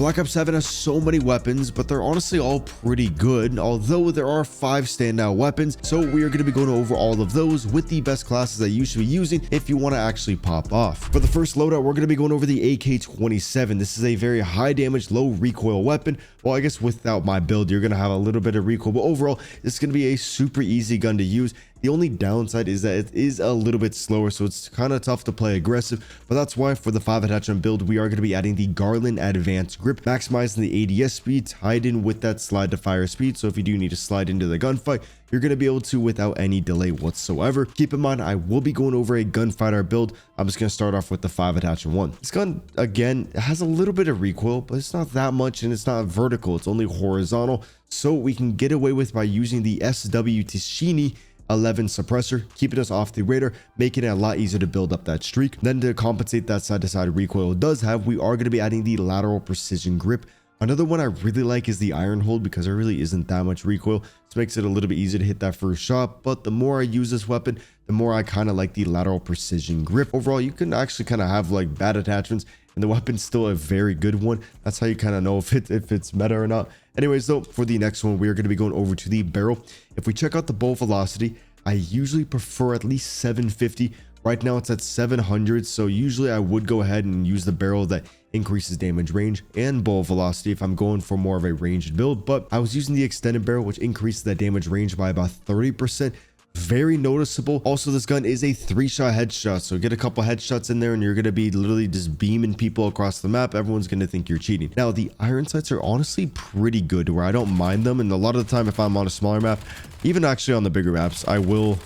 Black Ops 7 has so many weapons, but they're honestly all pretty good, although there are 5 standout weapons. So we are going to be going over all of those with the best classes that you should be using if you want to actually pop off. For the first loadout, we're going to be going over the AK-27. This is a very high damage, low recoil weapon. Well, I guess without my build, you're going to have a little bit of recoil, but overall, it's going to be a super easy gun to use. The only downside is that it is a little bit slower, so it's kind of tough to play aggressive, but that's why for the 5 attachment build, we are going to be adding the Garland Advanced Grip, maximizing the ADS speed, tied in with that slide to fire speed. So if you do need to slide into the gunfight, you're going to be able to without any delay whatsoever. Keep in mind, I will be going over a gunfighter build. I'm just going to start off with the 5 attachment one. This gun, again, it has a little bit of recoil, but it's not that much, and it's not vertical. It's only horizontal, so we can get away with by using the SW Tishini 11 suppressor, keeping us off the radar, making it a lot easier to build up that streak. Then to compensate that side-to-side recoil it does have, we are going to be adding the lateral precision grip. Another one I really like is the iron hold, because there really isn't that much recoil. This makes it a little bit easier to hit that first shot, but the more I use this weapon, the more I kind of like the lateral precision grip. Overall, you can actually kind of have like bad attachments and the weapon's still a very good one. That's how you kind of know if it's meta or not. Anyways, though, for the next one, we are going to be going over to the barrel. If we check out the bolt velocity, I usually prefer at least 750. Right now it's at 700, so usually I would go ahead and use the barrel that increases damage range and bullet velocity if I'm going for more of a ranged build, but I was using the extended barrel, which increases that damage range by about 30%. Very noticeable. Also, this gun is a 3-shot headshot, so get a couple headshots in there and you're going to be literally just beaming people across the map. Everyone's going to think you're cheating. Now, the iron sights are honestly pretty good, where I don't mind them, and a lot of the time if I'm on a smaller map, even actually on the bigger maps, I will.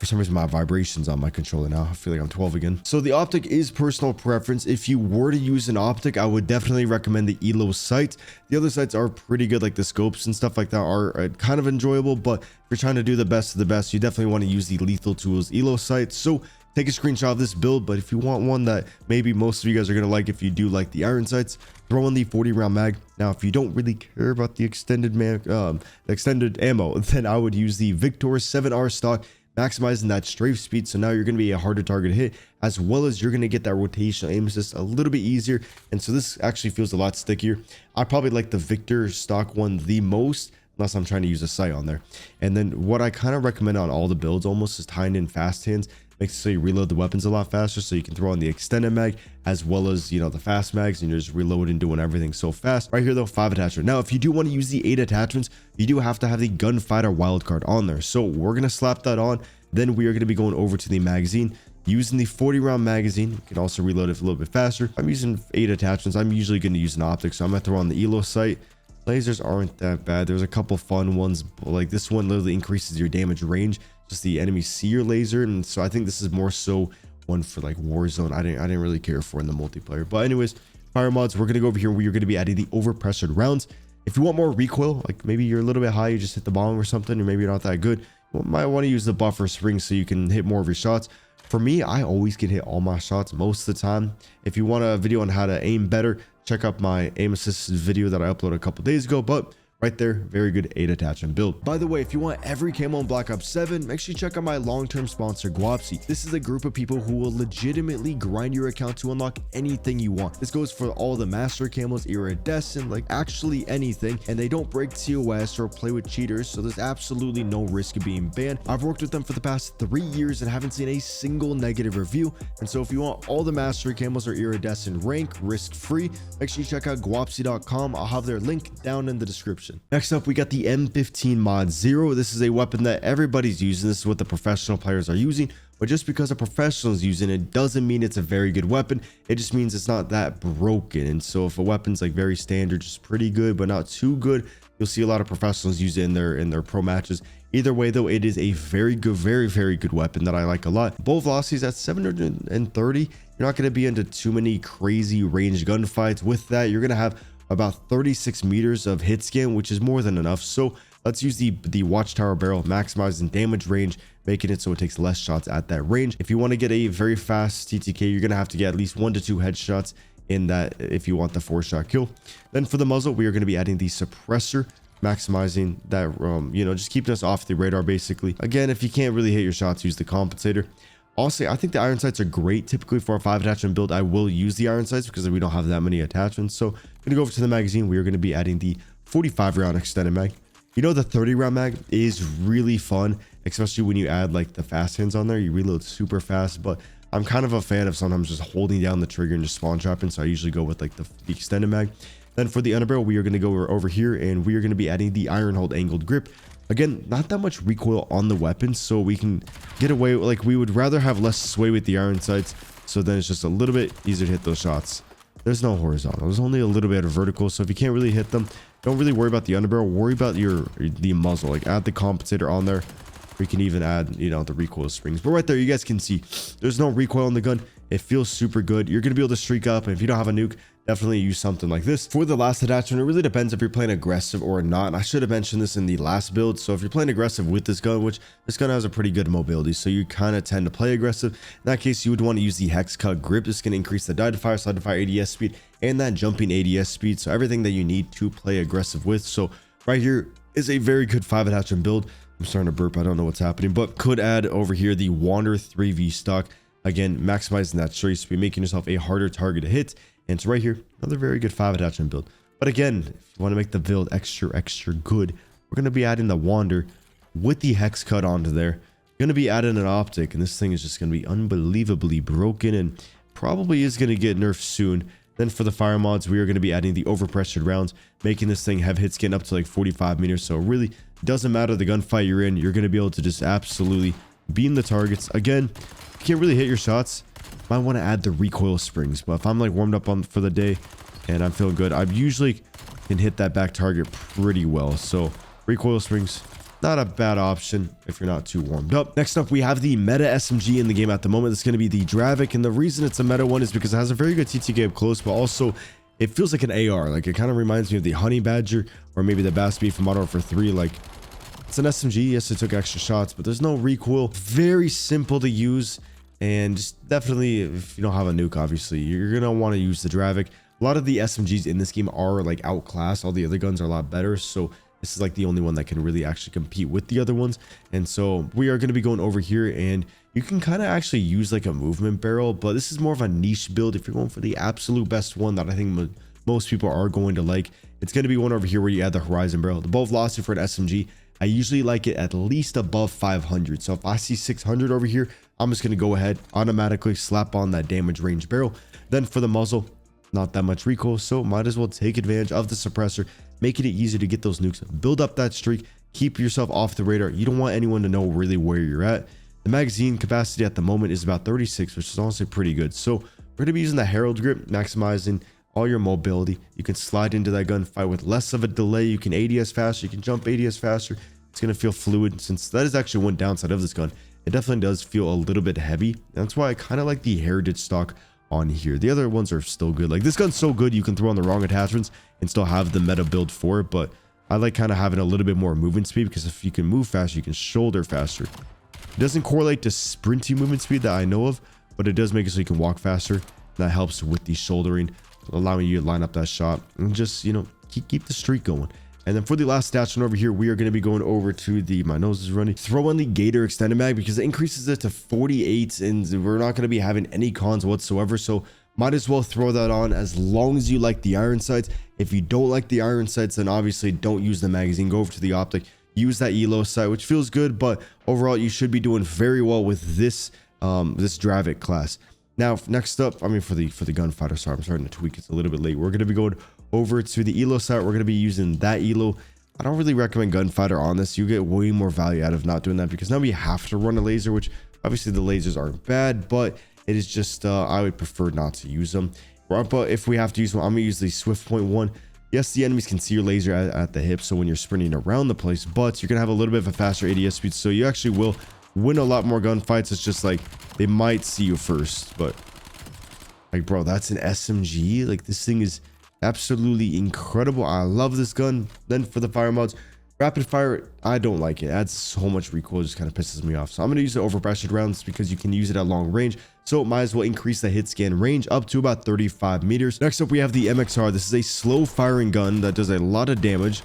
For some reason, my vibrations on my controller now. I feel like I'm 12 again. So the optic is personal preference. If you were to use an optic, I would definitely recommend the ELO sight. The other sights are pretty good, like the scopes and stuff like that are kind of enjoyable, but if you're trying to do the best of the best, you definitely want to use the Lethal Tools ELO sight. So take a screenshot of this build, but if you want one that maybe most of you guys are going to like, if you do like the iron sights, throw in the 40 round mag. Now, if you don't really care about the extended ammo, then I would use the Victor 7R stock, maximizing that strafe speed. So now you're going to be a harder target to hit, as well as you're going to get that rotational aim assist a little bit easier. And so this actually feels a lot stickier. I probably like the Victor stock one the most, unless I'm trying to use a sight on there. And then what I kind of recommend on all the builds almost is tying in fast hands. Makes it so you reload the weapons a lot faster, so you can throw on the extended mag as well as, you know, the fast mags, and you're just reloading, doing everything so fast. Right here though, 5 attachment. Now if you do want to use the 8 attachments, you do have to have the gunfighter wildcard on there, so we're gonna slap that on. Then we are going to be going over to the magazine, using the 40 round magazine. You can also reload it a little bit faster. I'm using 8 attachments. I'm usually going to use an optic, so I'm going to throw on the ELO sight. Lasers aren't that bad. There's a couple fun ones, like this one literally increases your damage range, just the enemy see your laser. And so I think this is more so one for like Warzone. I didn't really care for in the multiplayer. But anyways, fire mods, we're going to go over here where you're going to be adding the overpressured rounds. If you want more recoil, like maybe you're a little bit high, you just hit the bong or something, or maybe you're not that good, you might want to use the buffer spring so you can hit more of your shots. For me, I always can hit all my shots most of the time. If you want a video on how to aim better, check out my aim assist video that I uploaded a couple days ago. But right there, very good 8 attachment build. By the way, if you want every camo in Black Ops 7, make sure you check out my long-term sponsor, Guapsi. This is a group of people who will legitimately grind your account to unlock anything you want. This goes for all the master camos, iridescent, like actually anything, and they don't break TOS or play with cheaters, so there's absolutely no risk of being banned. I've worked with them for the past 3 years and haven't seen a single negative review, and so if you want all the master camos or iridescent rank risk-free, make sure you check out guapsi.com. I'll have their link down in the description. Next up, we got the M15 Mod 0. This is a weapon that everybody's using. This is what the professional players are using. But just because a professional is using it doesn't mean it's a very good weapon. It just means it's not that broken. And so if a weapon's like very standard, just pretty good, but not too good, you'll see a lot of professionals use it in their pro matches. Either way, though, it is a very good, very good weapon that I like a lot. Bolt velocity is at 730. You're not going to be into too many crazy ranged gunfights. With that, you're going to have about 36 meters of hit scan, which is more than enough. So let's use the watchtower barrel, maximizing damage range, making it so it takes less shots at that range. If you want to get a very fast TTK, you're going to have to get at least 1 to 2 headshots in that if you want the 4-shot kill. Then for the muzzle, we are going to be adding the suppressor, maximizing that, just keeping us off the radar basically. Again, if you can't really hit your shots, use the compensator. Honestly, I think the iron sights are great. Typically for a 5 attachment build, I will use the iron sights because we don't have that many attachments. So I'm gonna go over to the magazine. We are going to be adding the 45 round extended mag. You know, the 30 round mag is really fun, especially when you add like the fast hands on there. You reload super fast, but I'm kind of a fan of sometimes just holding down the trigger and just spawn trapping. So I usually go with like the extended mag. Then for the underbarrel, we are going to go over here and we are going to be adding the iron hold angled grip. Again, not that much recoil on the weapon, so we can get away. Like, we would rather have less sway with the iron sights, so then it's just a little bit easier to hit those shots. There's no horizontal, there's only a little bit of vertical, so if you can't really hit them, don't really worry about the underbarrel. Worry about the muzzle. Like, add the compensator on there. We can even add, you know, the recoil springs. But right there, you guys can see there's no recoil on the gun. It feels super good. You're gonna be able to streak up, and if you don't have a nuke, definitely use something like this. For the last attachment, it really depends if you're playing aggressive or not. And I should have mentioned this in the last build. So if you're playing aggressive with this gun, which this gun has a pretty good mobility, so you kind of tend to play aggressive. In that case, you would want to use the hex cut grip. This can increase the die to fire, slide to fire ADS speed, and that jumping ADS speed. So everything that you need to play aggressive with. So right here is a very good 5 attachment build. I'm starting to burp. I don't know what's happening, but could add over here the Wander 3V stock. Again, maximizing that straight speed, making yourself a harder target to hit. And so right here, another very good 5 attachment build. But again, if you want to make the build extra good, we're going to be adding the Wander with the hex cut onto there. Going to be adding an optic, and this thing is just going to be unbelievably broken and probably is going to get nerfed soon. Then for the fire mods, we are going to be adding the overpressured rounds, making this thing have hits getting up to like 45 meters. So it really doesn't matter the gunfight you're in. You're going to be able to just absolutely beam the targets. Again, you can't really hit your shots. Might want to add the recoil springs, but if I'm like warmed up for the day and I'm feeling good, I usually can hit that back target pretty well. So recoil springs, not a bad option if you're not too warmed up. Next up, we have the meta SMG in the game at the moment. It's going to be the DRAVEC, and the reason it's a meta one is because it has a very good TTK up close, but also it feels like an AR. Like, it kind of reminds me of the Honey Badger or maybe the Bass Beat from Modern Warfare 3. Like, it's an SMG. Yes, it took extra shots, but there's no recoil. Very simple to use. And just definitely, if you don't have a nuke, obviously, you're going to want to use the DRAVEC. A lot of the SMGs in this game are like outclassed. All the other guns are a lot better. So this is like the only one that can really actually compete with the other ones. And so we are going to be going over here, and you can kind of actually use like a movement barrel, but this is more of a niche build. If you're going for the absolute best one that I think most people are going to like, it's going to be one over here where you add the horizon barrel. The bow velocity for an SMG, I usually like it at least above 500. So if I see 600 over here, I'm just going to go ahead, automatically slap on that damage range barrel. Then for the muzzle, not that much recoil, so might as well take advantage of the suppressor, making it easier to get those nukes, build up that streak, keep yourself off the radar. You don't want anyone to know really where you're at. The magazine capacity at the moment is about 36, which is honestly pretty good. So we're going to be using the Herald grip, maximizing all your mobility. You can slide into that gunfight with less of a delay. You can ADS faster, you can jump ADS faster. It's going to feel fluid, since that is actually one downside of this gun. It definitely does feel a little bit heavy. That's why I kind of like the Heritage stock on here. The other ones are still good. Like, this gun's so good, you can throw on the wrong attachments and still have the meta build for it. But I like kind of having a little bit more movement speed, because if you can move faster, you can shoulder faster. It doesn't correlate to sprinty movement speed that I know of, but it does make it so you can walk faster. That helps with the shouldering, allowing you to line up that shot and just, you know, keep the streak going. And then for the last attachment over here, we are going to be going over to the, my nose is running, throw in the Gator extended mag, because it increases it to 48, and we're not going to be having any cons whatsoever. So might as well throw that on as long as you like the iron sights. If you don't like the iron sights, then obviously don't use the magazine. Go over to the optic, use that ELO sight, which feels good, but overall you should be doing very well with this this DRAVEC class. Now, next up, I mean, for the gunfighter, sorry, I'm starting to tweak. It's a little bit late. We're going to be going over to the ELO sight. We're going to be using that ELO. I don't really recommend gunfighter on this. You get way more value out of not doing that, because now we have to run a laser, which obviously the lasers aren't bad, but it is just, I would prefer not to use them. But if we have to use one, I'm going to use the Swift Point 1. Yes, the enemies can see your laser at the hip, so when you're sprinting around the place, but you're going to have a little bit of a faster ADS speed, so you actually will win a lot more gunfights. It's just like they might see you first, but like, bro, that's an SMG. Like, this thing is absolutely incredible. I love this gun. Then for the fire mods, rapid fire, I don't like it. It adds so much recoil, just kind of pisses me off. So I'm going to use the overpressured rounds, because you can use it at long range. So might as well increase the hit scan range up to about 35 meters. Next up, we have the MXR. This is a slow firing gun that does a lot of damage.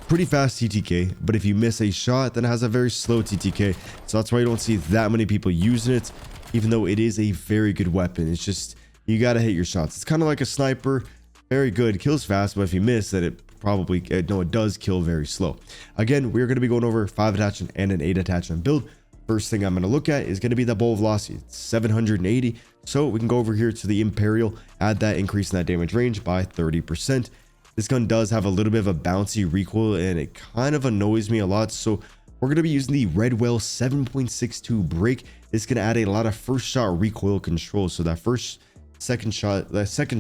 Pretty fast TTK, but if you miss a shot, then it has a very slow TTK. So that's why you don't see that many people using it. even though it is a very good weapon. It's just, you got to hit your shots. It's kind of like a sniper. Very good, kills fast, but if you miss, then it probably, no, it does kill very slow. Again, we're going to be going over 5 attachment and an 8 attachment build. First thing I'm going to look at is going to be the bow velocity. It's 780. So we can go over here to the Imperial, add that, increase in that damage range by 30%. This gun does have a little bit of a bouncy recoil, and it kind of annoys me a lot. So we're going to be using the Redwell 7.62 break. It's going to add a lot of first shot recoil control. So that second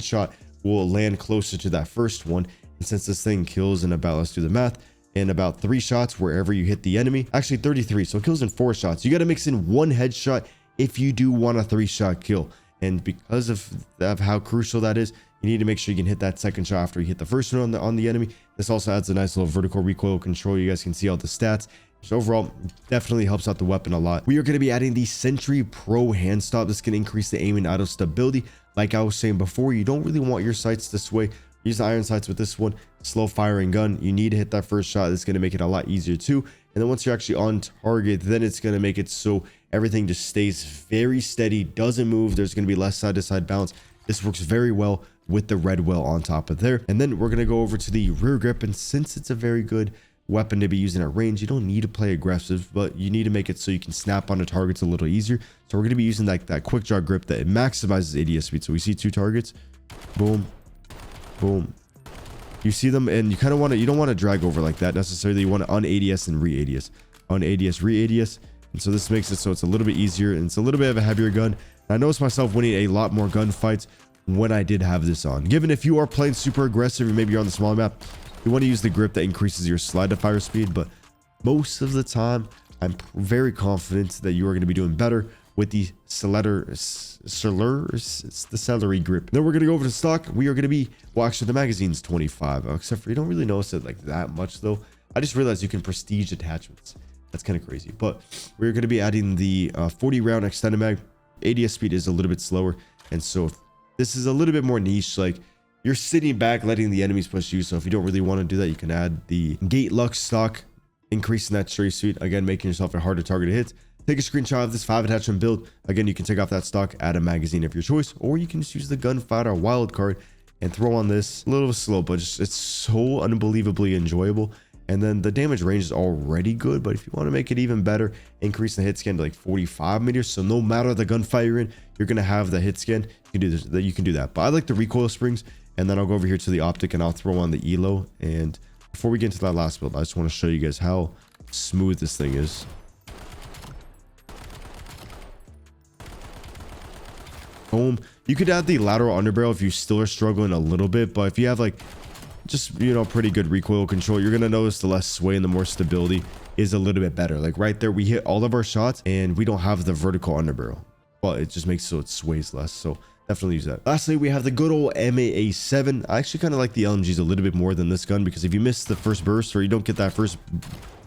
shot will land closer to that first one. And since this thing kills in about, let's do the math, in about 3 shots wherever you hit the enemy, actually 33, so it kills in 4 shots. You got to mix in 1 headshot if you do want a 3-shot kill. And because of how crucial that is, you need to make sure you can hit that second shot after you hit the first one on the enemy. This also adds a nice little vertical recoil control. You guys can see all the stats. So overall, definitely helps out the weapon a lot. We are going to be adding the Sentry Pro hand stop. This can increase the aim and idle stability. Like I was saying before, you don't really want your sights this way. Use the iron sights with this one. Slow firing gun. You need to hit that first shot. It's going to make it a lot easier too. And then once you're actually on target, then it's going to make it so everything just stays very steady, doesn't move. There's going to be less side-to-side bounce. This works very well with the Redwell on top of there. And then we're going to go over to the rear grip. And since it's a very good weapon to be using at range, you don't need to play aggressive, but you need to make it so you can snap onto targets a little easier. So we're going to be using that quick draw grip that maximizes ADS speed. So we see 2 targets, boom, boom. You see them, and you kind of want to, you don't want to drag over like that necessarily. You want to un-ADS and re-ADS, un-ADS, re-ADS. And so this makes it so it's a little bit easier, and it's a little bit of a heavier gun. And I noticed myself winning a lot more gunfights when I did have this on. Given if you are playing super aggressive, or maybe you're on the smaller map, you want to use the grip that increases your slide to fire speed. But most of the time, I'm very confident that you are going to be doing better with the celery grip. Then we're going to go over to stock. We are going to be, well, actually the magazine's 25, except for you don't really notice it like that much though. I just realized you can prestige attachments. That's kind of crazy. But we're going to be adding the 40 round extended mag. ADS speed is a little bit slower, and so this is a little bit more niche. Like, you're sitting back letting the enemies push you, so if you don't really want to do that, you can add the Gate Lux stock, increasing that stray speed, again making yourself a harder target to hit. Take a screenshot of this 5 attachment build. Again, you can take off that stock, add a magazine of your choice, or you can just use the gunfighter wild card and throw on this. A little slow, but it's so unbelievably enjoyable. And then the damage range is already good, but if you want to make it even better, increase the hit scan to like 45 meters. So no matter the gunfight you're in, you're going to have the hit scan. You can do this, you can do that. But I like the recoil springs. And then I'll go over here to the optic and I'll throw on the ELO. And before we get into that last build, I just want to show you guys how smooth this thing is. Boom. You could add the lateral underbarrel if you still are struggling a little bit, but if you have like just, you know, pretty good recoil control, you're gonna notice the less sway and the more stability is a little bit better. Like right there, we hit all of our shots and we don't have the vertical underbarrel, but it just makes so it sways less. So definitely use that. Lastly, we have the good old MAA7. I actually kind of like the LMGs a little bit more than this gun, because if you miss the first burst, or you don't get that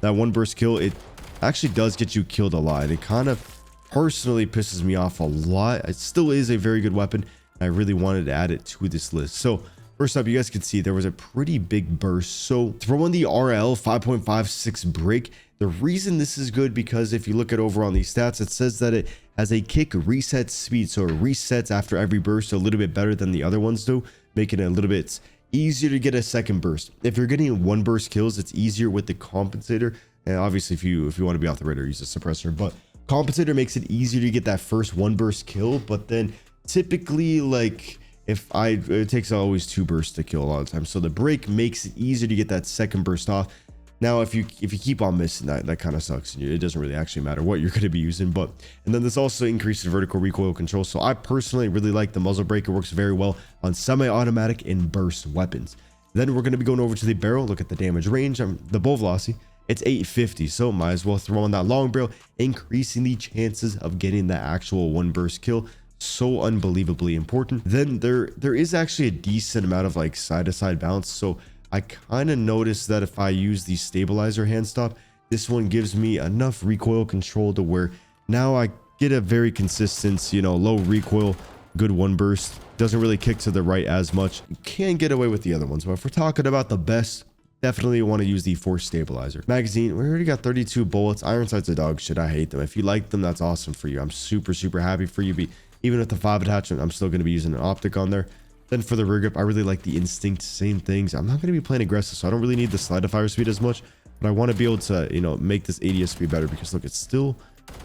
one burst kill, it actually does get you killed a lot. And it kind of personally pisses me off a lot. It still is a very good weapon. I really wanted to add it to this list. So first up, you guys can see there was a pretty big burst. So throw in the RL 5.56 break. The reason this is good, because if you look at over on these stats, it says that it has a kick reset speed. So it resets after every burst a little bit better than the other ones do, making it a little bit easier to get a second burst. If you're getting 1 burst kills, it's easier with the compensator. And obviously if you want to be off the radar, use a suppressor, but compensator makes it easier to get that first 1 burst kill. But then typically, like, it takes always 2 bursts to kill a lot of times. So the break makes it easier to get that second burst off. Now, if you keep on missing that kind of sucks. It doesn't really actually matter what you're going to be using. But, and then this also increases vertical recoil control. So I personally really like the muzzle brake. It works very well on semi-automatic and burst weapons. Then we're going to be going over to the barrel. Look at the damage range. The bow velocity. It's 850, so might as well throw on that long barrel, increasing the chances of getting the actual 1 burst kill. So unbelievably important. Then there is actually a decent amount of like side-to-side bounce. So I kind of noticed that if I use the stabilizer hand stop, this one gives me enough recoil control to where now I get a very consistent, you know, low recoil, good 1 burst. Doesn't really kick to the right as much. You can't get away with the other ones, but if we're talking about the best, definitely want to use the force stabilizer. Magazine, we already got 32 bullets. Iron sights are dog shit. I hate them. If you like them, that's awesome for you. I'm super happy for you. Even with the 5 attachment, I'm still going to be using an optic on there. Then for the rear grip, I really like the instinct. Same things. I'm not going to be playing aggressive, so I don't really need the slide to fire speed as much. But I want to be able to, you know, make this ADS speed better, because look, it's still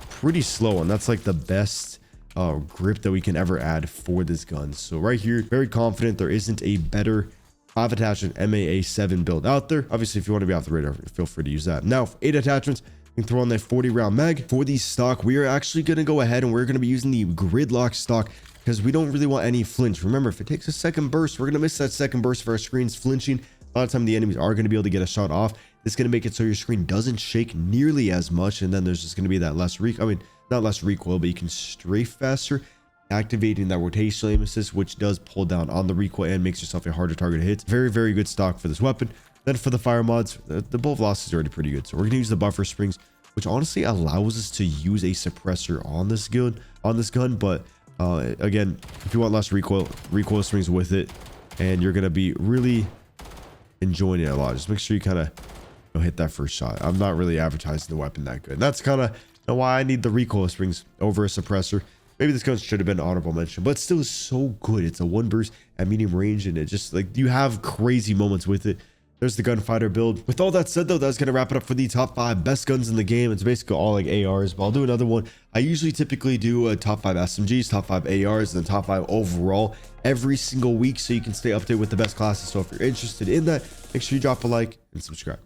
pretty slow, and that's like the best grip that we can ever add for this gun. So right here, very confident there isn't a better 5 attachment MAA7 build out there. Obviously, if you want to be off the radar, feel free to use that. Now, for 8 attachments, you can throw on that 40 round mag. For the stock, we are actually going to go ahead and we're going to be using the gridlock stock, because we don't really want any flinch. Remember, if it takes a second burst, we're going to miss that second burst if our screen's flinching. A lot of time the enemies are going to be able to get a shot off. It's going to make it so your screen doesn't shake nearly as much, and then there's just going to be that less not less recoil, but you can strafe faster, activating that rotational aim assist, which does pull down on the recoil and makes yourself a harder target to hit. Very good stock for this weapon. Then for the fire mods, the bullet velocity is already pretty good, so we're going to use the buffer springs, which honestly allows us to use a suppressor on this gun. But again, if you want less recoil springs with it, and you're going to be really enjoying it a lot, just make sure you kind of hit that first shot. I'm not really advertising the weapon that good. And that's kind of why I need the recoil springs over a suppressor. Maybe this gun should have been an honorable mention, but still so good. It's a 1 burst at medium range, and it just, like, you have crazy moments with it. There's the gunfighter build. With all that said, though, that's going to wrap it up for the top 5 best guns in the game. It's basically all like ARs, but I'll do another one. I usually typically do a top 5 SMGs, top 5 ARs, and then top 5 overall every single week, so you can stay updated with the best classes. So if you're interested in that, make sure you drop a like and subscribe.